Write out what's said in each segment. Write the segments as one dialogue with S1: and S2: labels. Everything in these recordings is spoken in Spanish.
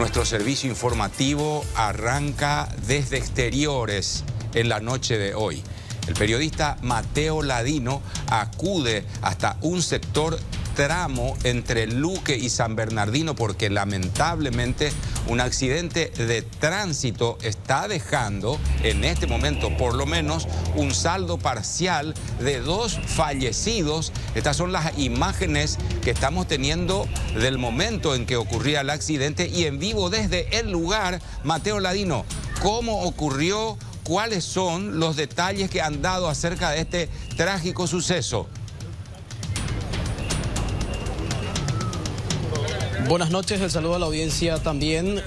S1: Nuestro servicio informativo arranca desde exteriores en la noche de hoy. El periodista Mateo Ladino acude hasta un sector tramo entre Luque y San Bernardino porque lamentablemente un accidente de tránsito está dejando en este momento por lo menos un saldo parcial de 2 fallecidos. Estas son las imágenes que estamos teniendo del momento en que ocurría el accidente y en vivo desde el lugar. Mateo Ladino, ¿cómo ocurrió? ¿Cuáles son los detalles que han dado acerca de este trágico suceso?
S2: Buenas noches, el saludo a la audiencia también.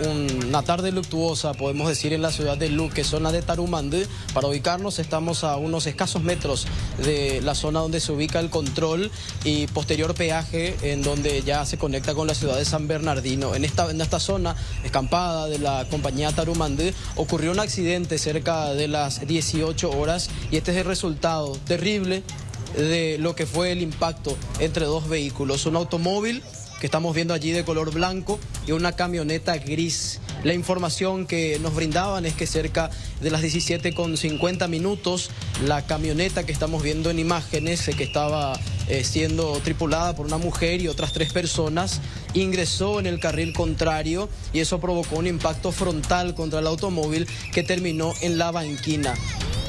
S2: Una tarde luctuosa, podemos decir, en la ciudad de Luque, zona de Tarumandí. Para ubicarnos, estamos a unos escasos metros de la zona donde se ubica el control y posterior peaje, en donde ya se conecta con la ciudad de San Bernardino. En esta zona escampada de la compañía Tarumandí ocurrió un accidente cerca de las 18 horas y este es el resultado terrible de lo que fue el impacto entre 2 vehículos. Un automóvil que estamos viendo allí de color blanco y una camioneta gris. La información que nos brindaban es que cerca de las 17:50 la camioneta que estamos viendo en imágenes, que estaba siendo tripulada por una mujer y otras 3 personas, ingresó en el carril contrario y eso provocó un impacto frontal contra el automóvil que terminó en la banquina.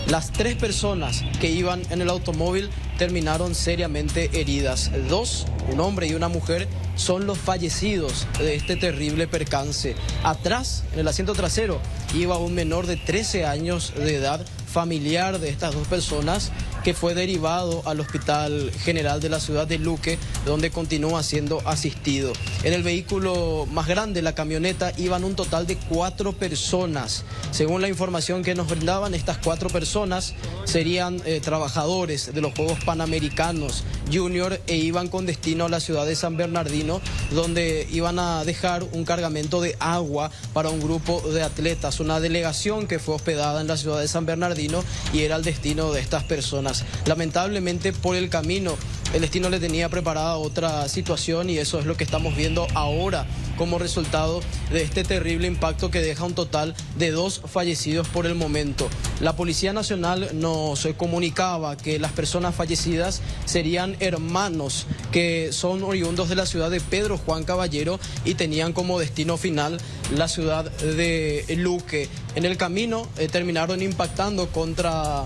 S2: Las 3 personas que iban en el automóvil terminaron seriamente heridas. 2, un hombre y una mujer, son los fallecidos de este terrible percance. Atrás, en el asiento trasero, iba un menor de 13 años de edad, familiar de estas 2 personas, que fue derivado al Hospital General de la ciudad de Luque, donde continúa siendo asistido. En el vehículo más grande, la camioneta, iban un total de 4 personas. Según la información que nos brindaban, estas 4 personas serían trabajadores de los Juegos Panamericanos Junior e iban con destino a la ciudad de San Bernardino, donde iban a dejar un cargamento de agua para un grupo de atletas, una delegación que fue hospedada en la ciudad de San Bernardino y era el destino de estas personas. Lamentablemente, por el camino, el destino le tenía preparada otra situación y eso es lo que estamos viendo ahora como resultado de este terrible impacto que deja un total de 2 fallecidos por el momento. La Policía Nacional nos comunicaba que las personas fallecidas serían hermanos que son oriundos de la ciudad de Pedro Juan Caballero y tenían como destino final la ciudad de Luque. En el camino terminaron impactando contra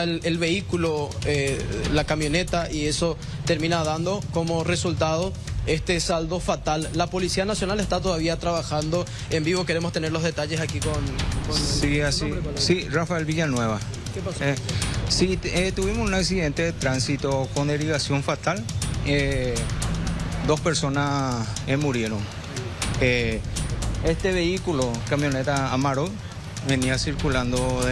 S2: el vehículo, la camioneta, y eso termina dando como resultado este saldo fatal. La Policía Nacional está todavía trabajando en vivo. Queremos tener los detalles aquí con
S3: Sí, así. Sí, Rafael Villanueva.
S2: ¿Qué pasó?
S3: Sí, tuvimos un accidente de tránsito con derivación fatal. 2 personas murieron. Este vehículo, camioneta Amarok, venía circulando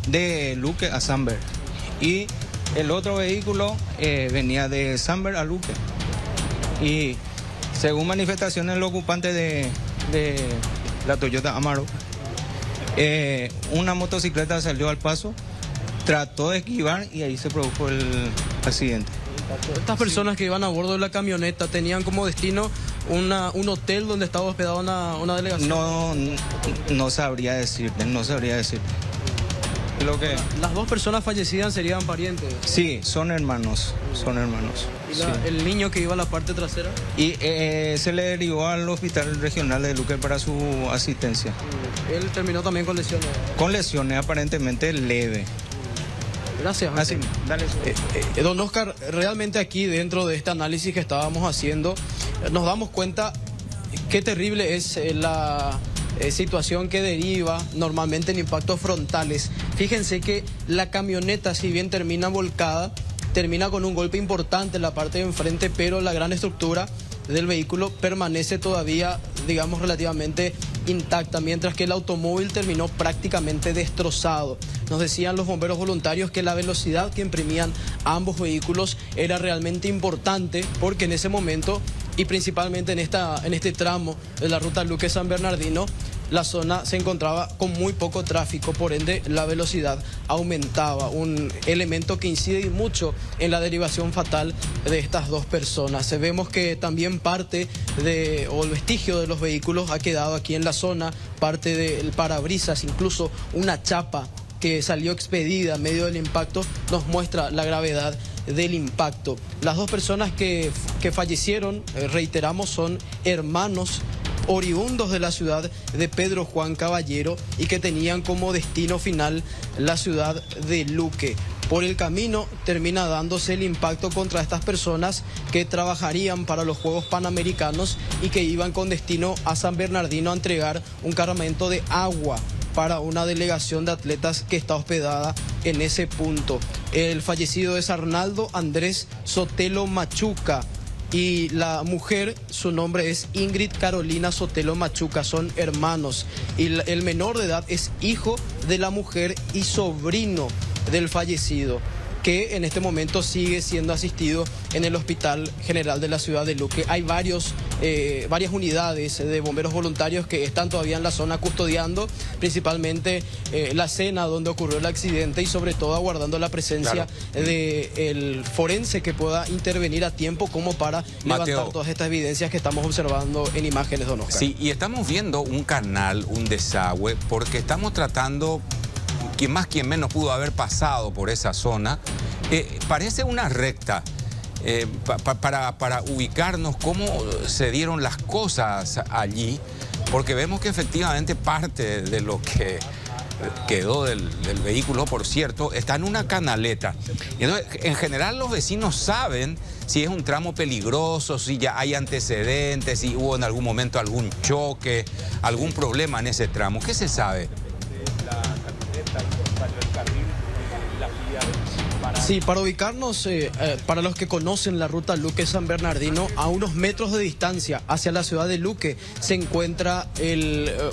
S3: de Luque a Samber, y el otro vehículo venía de Samber a Luque, y según manifestaciones del ocupante de la Toyota Amarok, una motocicleta salió al paso, trató de esquivar y ahí se produjo el accidente.
S2: Estas personas que iban a bordo de la camioneta tenían como destino un hotel donde estaba hospedada una delegación.
S3: No sabría decirte, no sabría decirte. Lo que...
S2: Las 2 personas fallecidas serían parientes.
S3: Sí, son hermanos, son hermanos.
S2: ¿Y
S3: sí.
S2: el niño que iba a la parte trasera?
S3: Y se le derivó al Hospital Regional de Luque para su asistencia.
S2: Él terminó también con lesiones.
S3: Con lesiones aparentemente leve.
S2: Gracias.
S3: Así, dale.
S2: Don Oscar, realmente aquí dentro de este análisis que estábamos haciendo, nos damos cuenta qué terrible es la situación que deriva normalmente en impactos frontales. Fíjense que la camioneta, si bien termina volcada, termina con un golpe importante en la parte de enfrente, pero la gran estructura del vehículo permanece todavía, digamos, relativamente intacta, mientras que el automóvil terminó prácticamente destrozado. Nos decían los bomberos voluntarios que la velocidad que imprimían ambos vehículos era realmente importante, porque en ese momento, y principalmente en este tramo de la ruta Luque-San Bernardino, la zona se encontraba con muy poco tráfico, por ende la velocidad aumentaba, un elemento que incide mucho en la derivación fatal de estas dos personas. Vemos que también parte o el vestigio de los vehículos ha quedado aquí en la zona, parte del parabrisas, incluso una chapa que salió expedida en medio del impacto, nos muestra la gravedad del impacto. Las dos personas que fallecieron, reiteramos, son hermanos oriundos de la ciudad de Pedro Juan Caballero y que tenían como destino final la ciudad de Luque. Por el camino termina dándose el impacto contra estas personas que trabajarían para los Juegos Panamericanos y que iban con destino a San Bernardino a entregar un cargamento de agua para una delegación de atletas que está hospedada en ese punto. El fallecido es Arnaldo Andrés Sotelo Machuca y la mujer, su nombre es Ingrid Carolina Sotelo Machuca, son hermanos. Y el menor de edad es hijo de la mujer y sobrino del fallecido, que en este momento sigue siendo asistido en el Hospital General de la ciudad de Luque. Hay varias unidades de bomberos voluntarios que están todavía en la zona custodiando, principalmente la escena donde ocurrió el accidente y sobre todo aguardando la presencia del forense que pueda intervenir a tiempo como para levantar todas estas evidencias que estamos observando en imágenes, don Oscar.
S1: Sí, y estamos viendo un canal, un desagüe, porque estamos tratando, quien más quien menos pudo haber pasado por esa zona. Parece una recta. Para ubicarnos cómo se dieron las cosas allí, porque vemos que efectivamente parte de lo que quedó del vehículo, por cierto, está en una canaleta. Y entonces, en general los vecinos saben si es un tramo peligroso, si ya hay antecedentes, si hubo en algún momento algún choque, algún problema en ese tramo. ¿Qué se sabe?
S2: Sí, para ubicarnos, para los que conocen la ruta Luque-San Bernardino, a unos metros de distancia hacia la ciudad de Luque se encuentra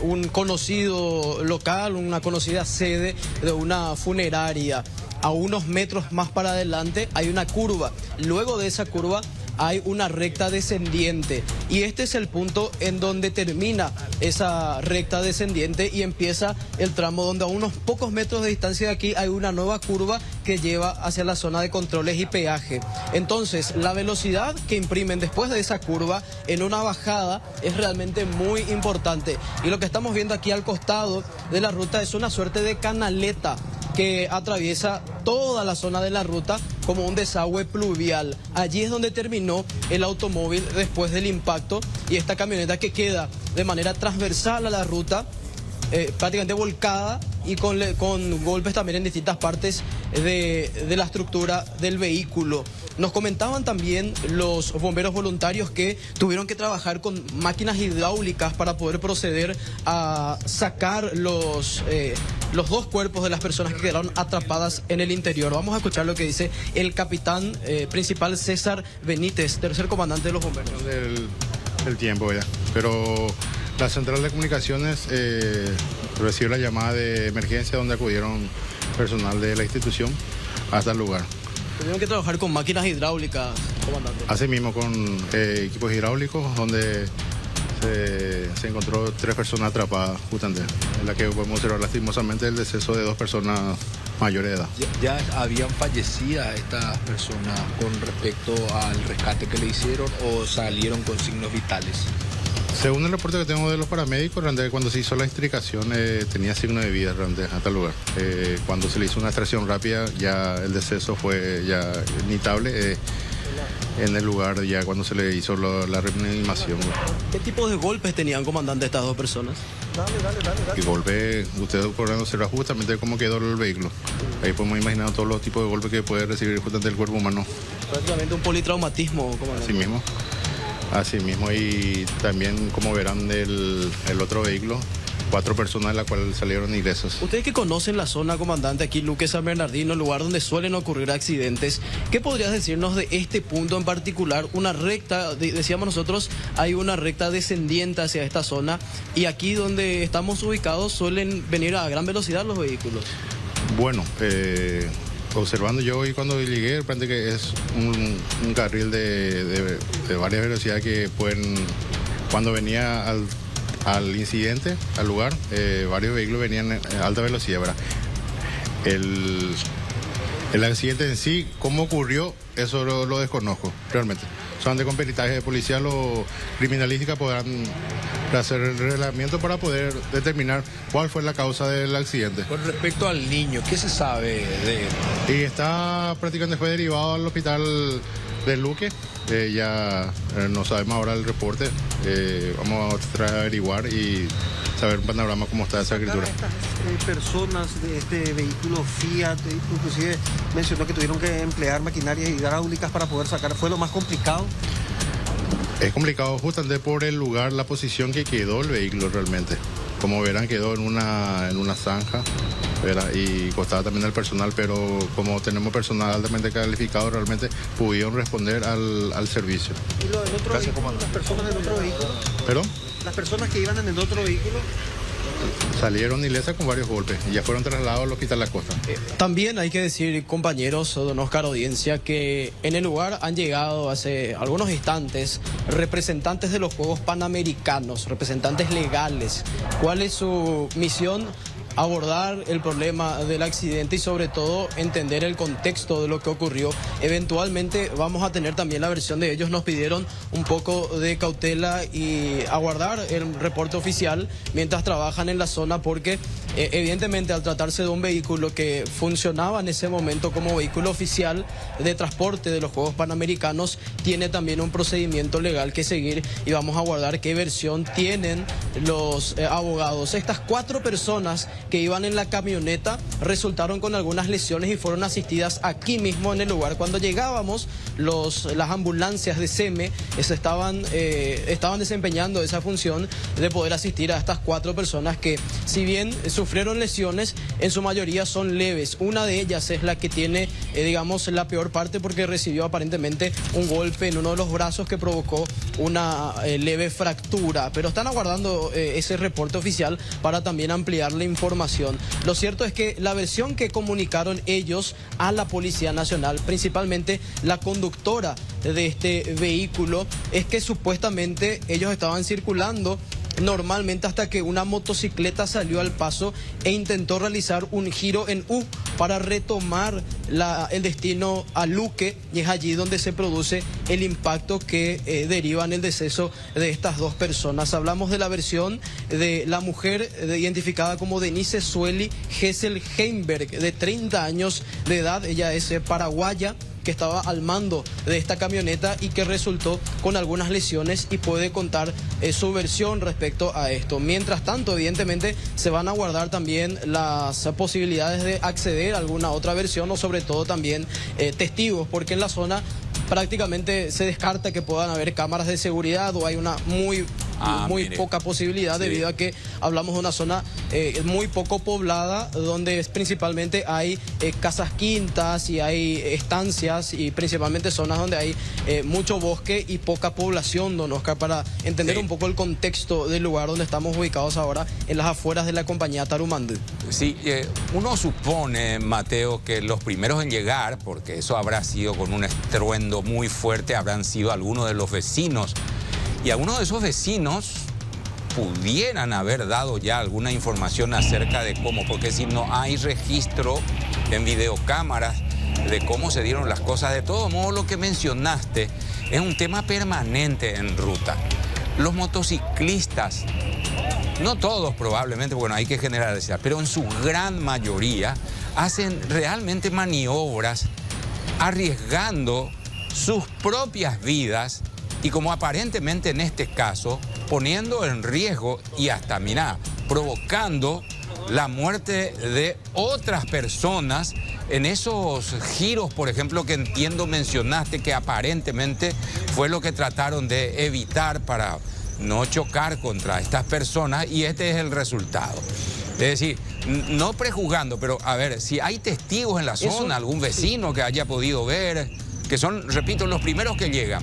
S2: un conocido local, una conocida sede de una funeraria. A unos metros más para adelante hay una curva. Luego de esa curva hay una recta descendiente y este es el punto en donde termina esa recta descendiente y empieza el tramo donde a unos pocos metros de distancia de aquí hay una nueva curva que lleva hacia la zona de controles y peaje. Entonces, la velocidad que imprimen después de esa curva en una bajada es realmente muy importante. Y lo que estamos viendo aquí al costado de la ruta es una suerte de canaleta que atraviesa toda la zona de la ruta como un desagüe pluvial. Allí es donde terminó el automóvil después del impacto y esta camioneta que queda de manera transversal a la ruta, prácticamente volcada y con golpes también en distintas partes de la estructura del vehículo. Nos comentaban también los bomberos voluntarios que tuvieron que trabajar con máquinas hidráulicas para poder proceder a sacar los dos cuerpos de las personas que quedaron atrapadas en el interior. Vamos a escuchar lo que dice el capitán principal César Benítez, tercer comandante de los bomberos.
S4: El tiempo ya, pero la central de comunicaciones recibió la llamada de emergencia donde acudieron personal de la institución hasta el lugar.
S2: Tuvieron que trabajar con máquinas hidráulicas, comandante.
S4: Así mismo con equipos hidráulicos donde se encontró 3 personas atrapadas justamente, en la que podemos observar lastimosamente el deceso de 2 personas mayores de edad.
S5: ¿Ya habían fallecido estas personas con respecto al rescate que le hicieron o salieron con signos vitales?
S4: Según el reporte que tengo de los paramédicos, realmente cuando se hizo la extricación tenía signo de vida realmente hasta el lugar. Cuando se le hizo una extracción rápida ya el deceso fue ya inevitable en el lugar ya cuando se le hizo la reanimación.
S2: ¿Qué tipo de golpes tenían, comandante, estas dos personas?
S4: Y golpe, ustedes podrán observar justamente cómo quedó el vehículo. Ahí podemos imaginar todos los tipos de golpes que puede recibir justamente el cuerpo humano.
S2: Prácticamente un politraumatismo, comandante.
S4: Así mismo, y también como verán el otro vehículo, 4 personas de las cuales salieron ilesos.
S2: Ustedes que conocen la zona, comandante, aquí Luque San Bernardino, el lugar donde suelen ocurrir accidentes, ¿qué podrías decirnos de este punto en particular? Una recta, decíamos nosotros, hay una recta descendiente hacia esta zona y aquí donde estamos ubicados suelen venir a gran velocidad los vehículos.
S4: Bueno, observando yo hoy cuando llegué, parece que es un carril de varias velocidades que pueden, cuando venía al incidente, al lugar. Varios vehículos venían a alta velocidad, ¿verdad? El accidente en sí, cómo ocurrió, eso lo desconozco, realmente. Solamente con peritaje de policía o criminalística podrán hacer el reglamento para poder determinar cuál fue la causa del accidente.
S5: Con respecto al niño, ¿qué se sabe de él?
S4: Y está prácticamente fue derivado al hospital de Luque. Ya no sabemos ahora el reporte. Vamos a tratar de averiguar y saber un panorama cómo está esa escritura.
S6: Estas personas de este vehículo Fiat, inclusive mencionó que tuvieron que emplear maquinarias hidráulicas para poder sacar. ¿Fue lo más complicado?
S4: Es complicado justamente por el lugar, la posición que quedó el vehículo realmente. Como verán, quedó en una zanja, ¿verdad? Y costaba también al personal, pero como tenemos personal altamente calificado, realmente pudieron responder al servicio.
S6: ¿Y lo del otro vehículo, las personas del otro vehículo?
S4: ¿Perdón?
S6: Las personas que iban en el otro vehículo
S4: salieron ilesas con varios golpes y ya fueron trasladados al Hospital La Costa.
S2: También hay que decir, compañeros, don Oscar, audiencia, que en el lugar han llegado hace algunos instantes representantes de los Juegos Panamericanos, representantes legales. ¿Cuál es su misión? Abordar el problema del accidente y sobre todo entender el contexto de lo que ocurrió. Eventualmente vamos a tener también la versión de ellos. Nos pidieron un poco de cautela y aguardar el reporte oficial mientras trabajan en la zona porque evidentemente al tratarse de un vehículo que funcionaba en ese momento como vehículo oficial de transporte de los Juegos Panamericanos, tiene también un procedimiento legal que seguir y vamos a aguardar qué versión tienen los abogados. Estas 4 personas que iban en la camioneta resultaron con algunas lesiones y fueron asistidas aquí mismo en el lugar. Cuando llegábamos, las ambulancias de SEME estaban desempeñando esa función de poder asistir a estas 4 personas que, si bien sufrieron lesiones, en su mayoría son leves. Una de ellas es la que tiene, digamos, la peor parte porque recibió aparentemente un golpe en uno de los brazos que provocó una leve fractura. Pero están aguardando ese reporte oficial para también ampliar la información. Lo cierto es que la versión que comunicaron ellos a la Policía Nacional, principalmente la conductora de este vehículo, es que supuestamente ellos estaban circulando normalmente hasta que una motocicleta salió al paso e intentó realizar un giro en U para retomar el destino a Luque, y es allí donde se produce el impacto que deriva en el deceso de estas 2 personas. Hablamos de la versión de la mujer identificada como Denise Sueli Hessel Heimberg, de 30 años de edad. Ella es paraguaya, que estaba al mando de esta camioneta y que resultó con algunas lesiones y puede contar su versión respecto a esto. Mientras tanto, evidentemente, se van a guardar también las posibilidades de acceder a alguna otra versión o sobre todo también testigos, porque en la zona prácticamente se descarta que puedan haber cámaras de seguridad o hay una muy poca posibilidad, sí, debido a que hablamos de una zona muy poco poblada, donde principalmente hay casas quintas y hay estancias y principalmente zonas donde hay mucho bosque y poca población, don Oscar, para entender un poco el contexto del lugar donde estamos ubicados ahora, en las afueras de la compañía Tarumandí.
S1: Sí, uno supone, Mateo, que los primeros en llegar, porque eso habrá sido con un estruendo muy fuerte, habrán sido algunos de los vecinos. Y algunos de esos vecinos pudieran haber dado ya alguna información acerca de cómo, porque si no hay registro en videocámaras de cómo se dieron las cosas. De todo modo, lo que mencionaste es un tema permanente en ruta. Los motociclistas, no todos probablemente, bueno, hay que generalizar, pero en su gran mayoría hacen realmente maniobras arriesgando sus propias vidas y, como aparentemente en este caso, poniendo en riesgo y hasta, mirá, provocando la muerte de otras personas en esos giros, por ejemplo, que entiendo mencionaste que aparentemente fue lo que trataron de evitar para no chocar contra estas personas, y este es el resultado. Es decir, no prejuzgando, pero a ver, si hay testigos en la zona, algún vecino que haya podido ver, que son, repito, los primeros que llegan.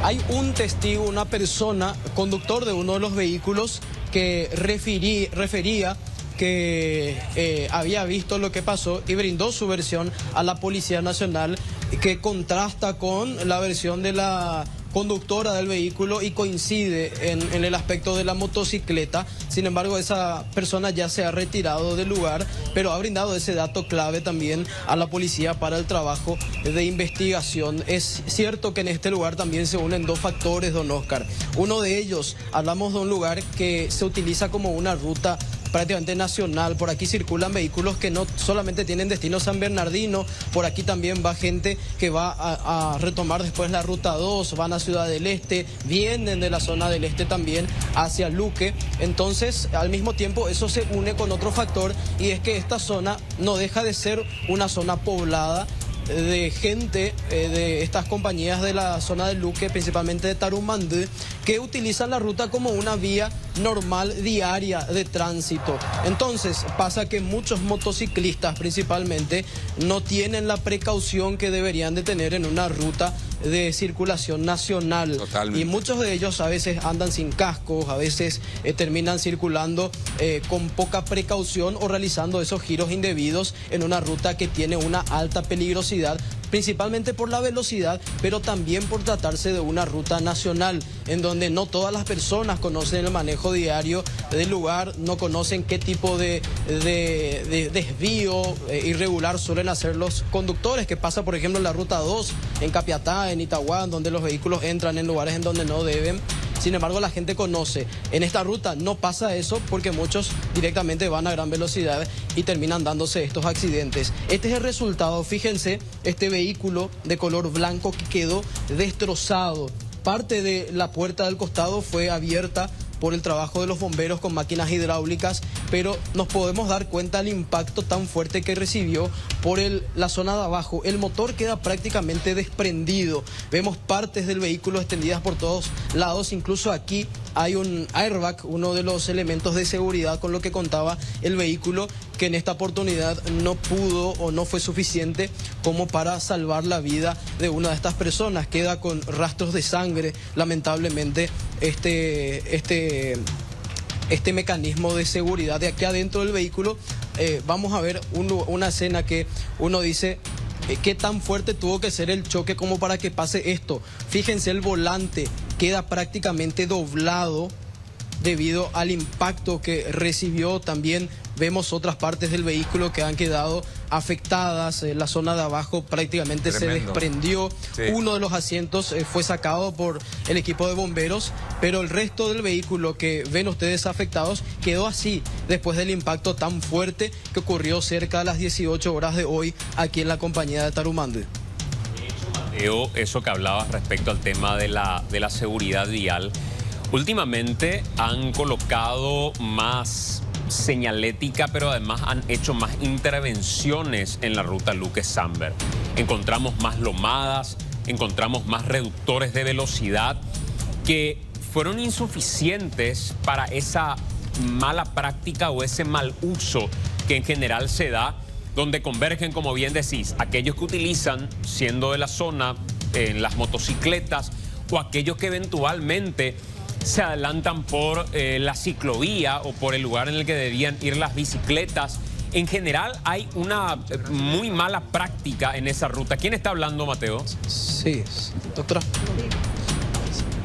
S2: Hay un testigo, una persona, conductor de uno de los vehículos, que refería que había visto lo que pasó y brindó su versión a la Policía Nacional, que contrasta con la versión de la conductora del vehículo y coincide en el aspecto de la motocicleta. Sin embargo, esa persona ya se ha retirado del lugar, pero ha brindado ese dato clave también a la policía para el trabajo de investigación. Es cierto que en este lugar también se unen dos factores, don Oscar. Uno de ellos, hablamos de un lugar que se utiliza como una ruta prácticamente nacional. Por aquí circulan vehículos que no solamente tienen destino San Bernardino, por aquí también va gente que va a retomar después la ruta 2, van a Ciudad del Este, vienen de la zona del Este también hacia Luque. Entonces, al mismo tiempo, eso se une con otro factor, y es que esta zona no deja de ser una zona poblada de gente de estas compañías de la zona de Luque, principalmente de Tarumandí, que utilizan la ruta como una vía normal diaria de tránsito. Entonces pasa que muchos motociclistas principalmente no tienen la precaución que deberían de tener en una ruta de circulación nacional.
S1: Totalmente.
S2: Y muchos de ellos a veces andan sin cascos, a veces terminan circulando con poca precaución o realizando esos giros indebidos en una ruta que tiene una alta peligrosidad, principalmente por la velocidad, pero también por tratarse de una ruta nacional, en donde no todas las personas conocen el manejo diario del lugar, no conocen qué tipo de desvío irregular suelen hacer los conductores, que pasa por ejemplo en la ruta 2, en Capiatá, en Itagüá, donde los vehículos entran en lugares en donde no deben. Sin embargo, la gente conoce. En esta ruta no pasa eso, porque muchos directamente van a gran velocidad y terminan dándose estos accidentes. Este es el resultado. Fíjense, este vehículo de color blanco que quedó destrozado. Parte de la puerta del costado fue abierta por el trabajo de los bomberos con máquinas hidráulicas, pero nos podemos dar cuenta del impacto tan fuerte que recibió por la zona de abajo. El motor queda prácticamente desprendido. Vemos partes del vehículo extendidas por todos lados. Incluso aquí hay un airbag, uno de los elementos de seguridad con lo que contaba el vehículo, que en esta oportunidad no pudo o no fue suficiente como para salvar la vida de una de estas personas. Queda con rastros de sangre, lamentablemente, este mecanismo de seguridad de aquí adentro del vehículo. Vamos a ver una escena que uno dice, ¿qué tan fuerte tuvo que ser el choque como para que pase esto? Fíjense, el volante queda prácticamente doblado debido al impacto que recibió. También vemos otras partes del vehículo que han quedado afectadas. La zona de abajo prácticamente se desprendió. Sí. Uno de los asientos fue sacado por el equipo de bomberos, pero el resto del vehículo que ven ustedes afectados quedó así después del impacto tan fuerte que ocurrió cerca de las 18 horas de hoy aquí en la compañía de Tarumandí.
S7: Mateo, eso que hablabas respecto al tema de la seguridad vial. Últimamente han colocado más señalética, pero además han hecho más intervenciones en la ruta Luque-Samber. Encontramos más lomadas, encontramos más reductores de velocidad que fueron insuficientes para esa mala práctica o ese mal uso que en general se da, donde convergen, como bien decís, aquellos que utilizan, siendo de la zona, en las motocicletas, o aquellos que eventualmente se adelantan por la ciclovía o por el lugar en el que debían ir las bicicletas. En general hay una muy mala práctica en esa ruta. ¿Quién está hablando, Mateo?
S2: Sí, doctora.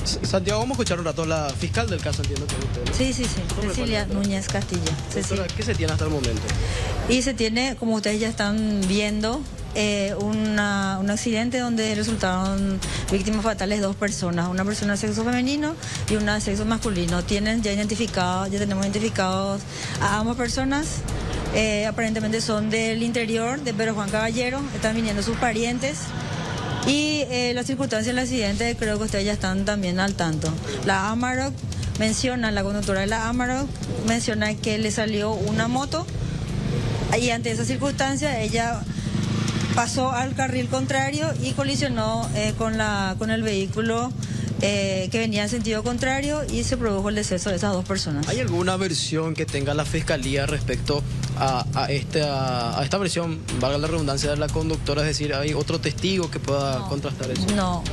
S2: Santiago, vamos a escuchar un rato a la fiscal del caso, entiendo que usted, ¿no?
S8: Sí. Cecilia Núñez Castilla.
S2: Doctora, ¿qué se tiene hasta el momento?
S8: Y se tiene, como ustedes ya están viendo, un accidente donde resultaron víctimas fatales 2 personas, una persona de sexo femenino y una de sexo masculino. Ya tenemos identificados a ambas personas. Aparentemente son del interior de Pedro Juan Caballero, están viniendo sus parientes. Y las circunstancias del accidente creo que ustedes ya están también al tanto. La Amarok la conductora de la Amarok menciona que le salió una moto y ante esa circunstancia ella pasó al carril contrario y colisionó con el vehículo que venía en sentido contrario y se produjo el deceso de esas 2 personas.
S2: ¿Hay alguna versión que tenga la fiscalía respecto a esta versión, valga la redundancia, de la conductora? Es decir, ¿hay otro testigo que pueda contrastar eso?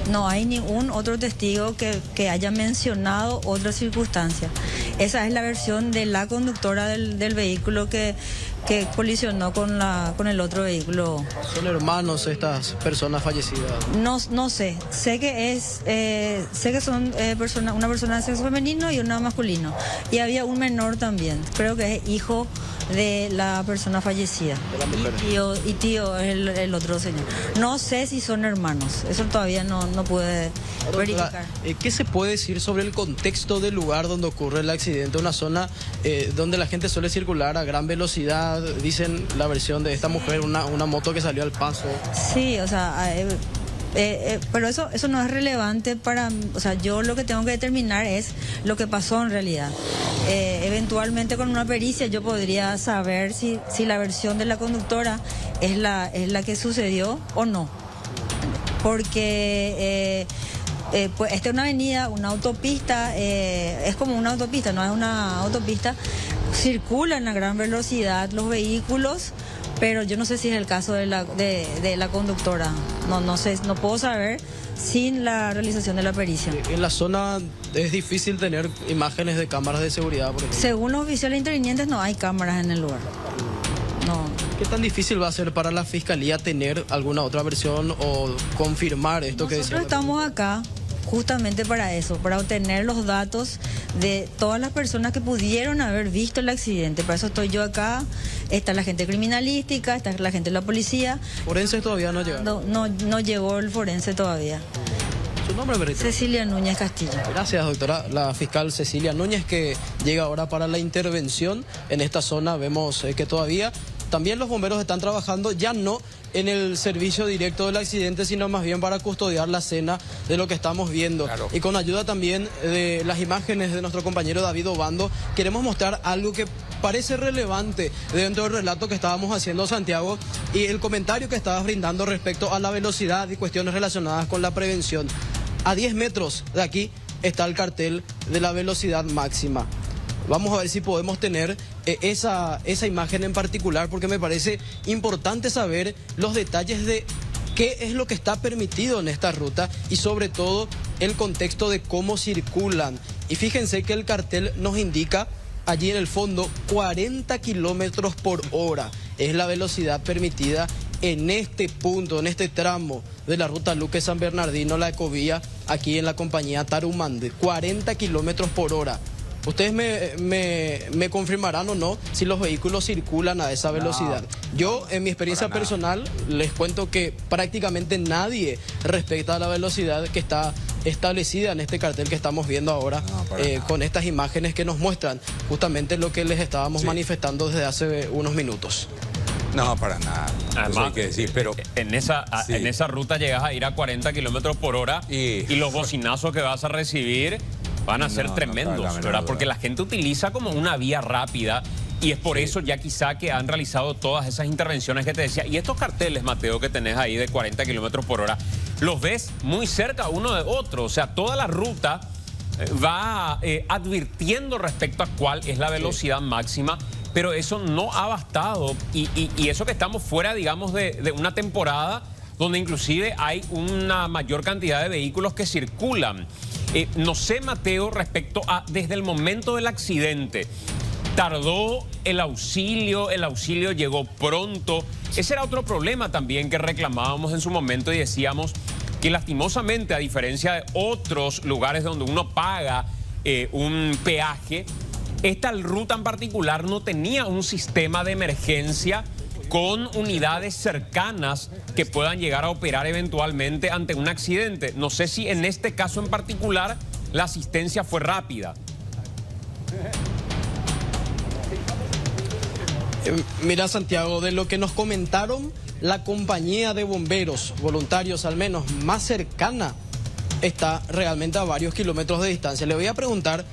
S8: No hay ningún otro testigo que haya mencionado otra circunstancia. Esa es la versión de la conductora del vehículo que que colisionó con el otro vehículo.
S2: ¿Son hermanos estas personas fallecidas?
S8: No sé, sé que son una persona de sexo femenino y una masculino. Y había un menor también, creo que es hijo de la persona fallecida.
S2: De la mujer.
S8: Y tío es el otro señor. No sé si son hermanos, eso todavía no pude verificar.
S2: ¿Qué se puede decir sobre el contexto del lugar donde ocurre el accidente? Una zona donde la gente suele circular a gran velocidad, dicen la versión de esta mujer, una moto que salió al paso.
S8: Sí, o sea, pero eso no es relevante para, o sea, yo lo que tengo que determinar es lo que pasó en realidad. Eventualmente con una pericia yo podría saber si la versión de la conductora es la que sucedió o no. Porque pues esta es una avenida, una autopista, es como una autopista, no es una autopista, circulan a gran velocidad los vehículos, pero yo no sé si es el caso de la conductora. No sé, no puedo saber sin la realización de la pericia.
S2: En la zona es difícil tener imágenes de cámaras de seguridad, por ejemplo.
S8: Según los oficiales intervinientes no hay cámaras en el lugar. No.
S2: ¿Qué tan difícil va a ser para la Fiscalía tener alguna otra versión o confirmar esto que decía?
S8: Nosotros estamos acá justamente para eso, para obtener los datos de todas las personas que pudieron haber visto el accidente. Para eso estoy yo acá, está la gente criminalística, está la gente de la policía.
S2: ¿Forense todavía no llegó?
S8: No llegó el forense todavía.
S2: ¿Su nombre, Berito?
S8: Cecilia Núñez Castillo.
S2: Gracias, doctora. La fiscal Cecilia Núñez, que llega ahora para la intervención en esta zona. Vemos que todavía también los bomberos están trabajando, ya no en el servicio directo del accidente, sino más bien para custodiar la escena de lo que estamos viendo.
S1: Claro.
S2: Y con ayuda también de las imágenes de nuestro compañero David Obando, queremos mostrar algo que parece relevante dentro del relato que estábamos haciendo, Santiago, y el comentario que estabas brindando respecto a la velocidad y cuestiones relacionadas con la prevención. A 10 metros de aquí está el cartel de la velocidad máxima. Vamos a ver si podemos tener esa imagen en particular, porque me parece importante saber los detalles de qué es lo que está permitido en esta ruta y sobre todo el contexto de cómo circulan. Y fíjense que el cartel nos indica allí en el fondo 40 kilómetros por hora. Es la velocidad permitida en este punto, en este tramo de la ruta Luque-San Bernardino, la Ecovía, aquí en la compañía Tarumandé. 40 kilómetros por hora. Ustedes me confirmarán o no si los vehículos circulan a esa velocidad. Yo, en mi experiencia personal, les cuento que prácticamente nadie respeta la velocidad que está establecida en este cartel que estamos viendo ahora, con estas imágenes que nos muestran justamente lo que les estábamos manifestando desde hace unos minutos.
S1: No, para nada.
S7: Además,
S1: eso hay que decir, pero
S7: en esa ruta llegas a ir a 40 kilómetros por hora y los bocinazos que vas a recibir van a ser tremendos, ¿verdad? Porque la gente utiliza como una vía rápida y es por eso ya quizá que han realizado todas esas intervenciones que te decía. Y estos carteles, Mateo, que tenés ahí de 40 kilómetros por hora, los ves muy cerca uno de otro. O sea, toda la ruta va advirtiendo respecto a cuál es la velocidad máxima, pero eso no ha bastado. Y eso que estamos fuera, digamos, de una temporada donde inclusive hay una mayor cantidad de vehículos que circulan. No sé, Mateo, respecto a desde el momento del accidente, ¿tardó el auxilio llegó pronto? Ese era otro problema también que reclamábamos en su momento y decíamos que lastimosamente, a diferencia de otros lugares donde uno paga un peaje, esta ruta en particular no tenía un sistema de emergencia con unidades cercanas que puedan llegar a operar eventualmente ante un accidente. No sé si en este caso en particular la asistencia fue rápida.
S2: Mira, Santiago, de lo que nos comentaron, la compañía de bomberos, voluntarios al menos, más cercana, está realmente a varios kilómetros de distancia. Le voy a preguntar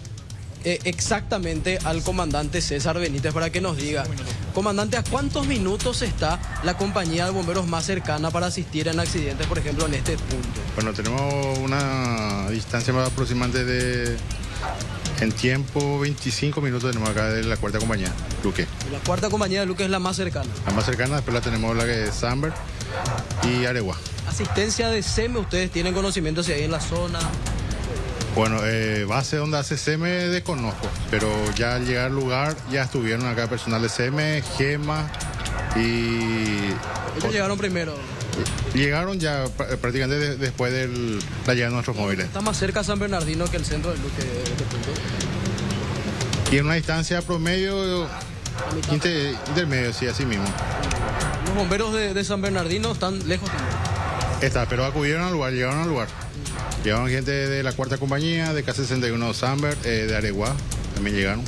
S2: exactamente al comandante César Benítez para que nos diga, comandante, ¿a cuántos minutos está la compañía de bomberos más cercana para asistir en accidentes, por ejemplo, en este punto?
S4: Bueno, tenemos una distancia más aproximante en tiempo 25 minutos tenemos acá de la cuarta compañía, Luque.
S2: La cuarta compañía de Luque es la más cercana.
S4: La más cercana, después la tenemos la que es Samber y Aregua.
S2: Asistencia de SEME, ¿ustedes tienen conocimiento si hay en la zona?
S4: Bueno, base donde hace CM desconozco, pero ya al llegar al lugar ya estuvieron acá personal de CM, GEMA y...
S2: Ellos llegaron primero.
S4: Llegaron ya prácticamente después de la llegada de nuestros móviles.
S2: Está más cerca San Bernardino que el centro de Luque de este punto.
S4: Y en una distancia promedio intermedio, sí, así mismo.
S2: Los bomberos de San Bernardino están lejos también.
S4: Está, pero acudieron al lugar, llegaron al lugar. Llegaron gente de la cuarta compañía, de K61 Samber, de Areguá, también llegaron.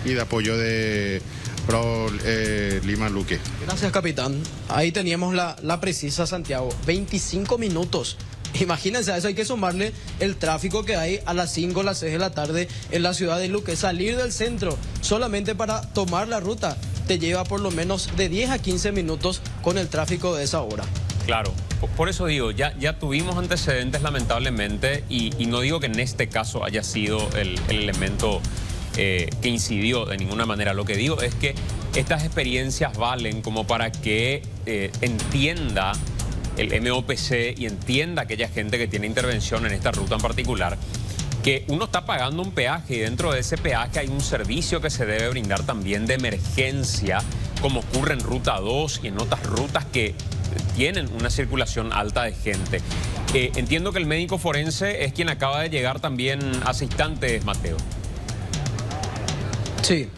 S4: Y de apoyo de Pro Lima Luque.
S2: Gracias, capitán. Ahí teníamos la precisa, Santiago. 25 minutos. Imagínense, a eso hay que sumarle el tráfico que hay a las 5 o las 6 de la tarde en la ciudad de Luque. Salir del centro solamente para tomar la ruta te lleva por lo menos de 10 a 15 minutos con el tráfico de esa hora.
S7: Claro, por eso digo, ya tuvimos antecedentes lamentablemente y no digo que en este caso haya sido el elemento que incidió de ninguna manera. Lo que digo es que estas experiencias valen como para que entienda el MOPC y entienda aquella gente que tiene intervención en esta ruta en particular, que uno está pagando un peaje y dentro de ese peaje hay un servicio que se debe brindar también de emergencia, como ocurre en Ruta 2 y en otras rutas que tienen una circulación alta de gente. Entiendo que el médico forense es quien acaba de llegar también hace instantes, Mateo.
S2: Sí.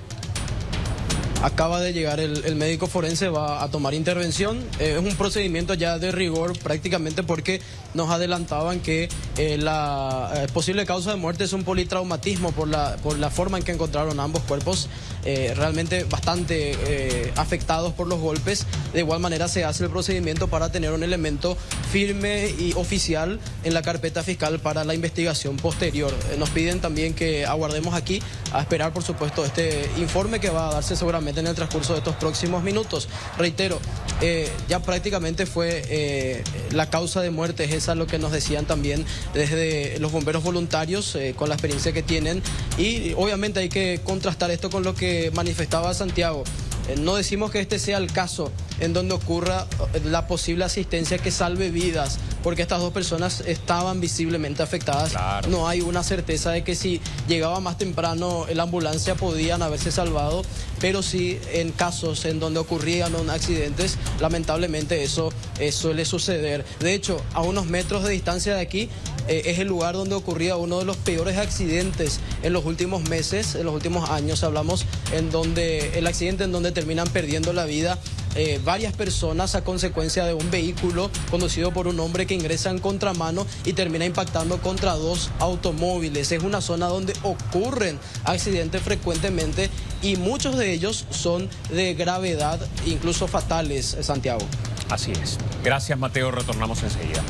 S2: Acaba de llegar el médico forense, va a tomar intervención. Es un procedimiento ya de rigor prácticamente porque nos adelantaban que la posible causa de muerte es un politraumatismo por la forma en que encontraron ambos cuerpos, realmente bastante afectados por los golpes. De igual manera se hace el procedimiento para tener un elemento firme y oficial en la carpeta fiscal para la investigación posterior. Nos piden también que aguardemos aquí a esperar, por supuesto, este informe que va a darse seguramente en el transcurso de estos próximos minutos. Reitero, ya prácticamente fue la causa de muerte, es esa lo que nos decían también desde los bomberos voluntarios con la experiencia que tienen, y obviamente hay que contrastar esto con lo que manifestaba Santiago. No decimos que este sea el caso en donde ocurra la posible asistencia que salve vidas, porque estas dos personas estaban visiblemente afectadas.
S7: Claro.
S2: No hay una certeza de que si llegaba más temprano la ambulancia podían haberse salvado, pero sí en casos en donde ocurrían accidentes, lamentablemente eso suele suceder. De hecho, a unos metros de distancia de aquí es el lugar donde ocurría uno de los peores accidentes en los últimos meses, en los últimos años. Hablamos el accidente en donde terminan perdiendo la vida varias personas a consecuencia de un vehículo conducido por un hombre que ingresa en contramano y termina impactando contra dos automóviles. Es una zona donde ocurren accidentes frecuentemente y muchos de ellos son de gravedad, incluso fatales, Santiago.
S7: Así es. Gracias, Mateo. Retornamos enseguida.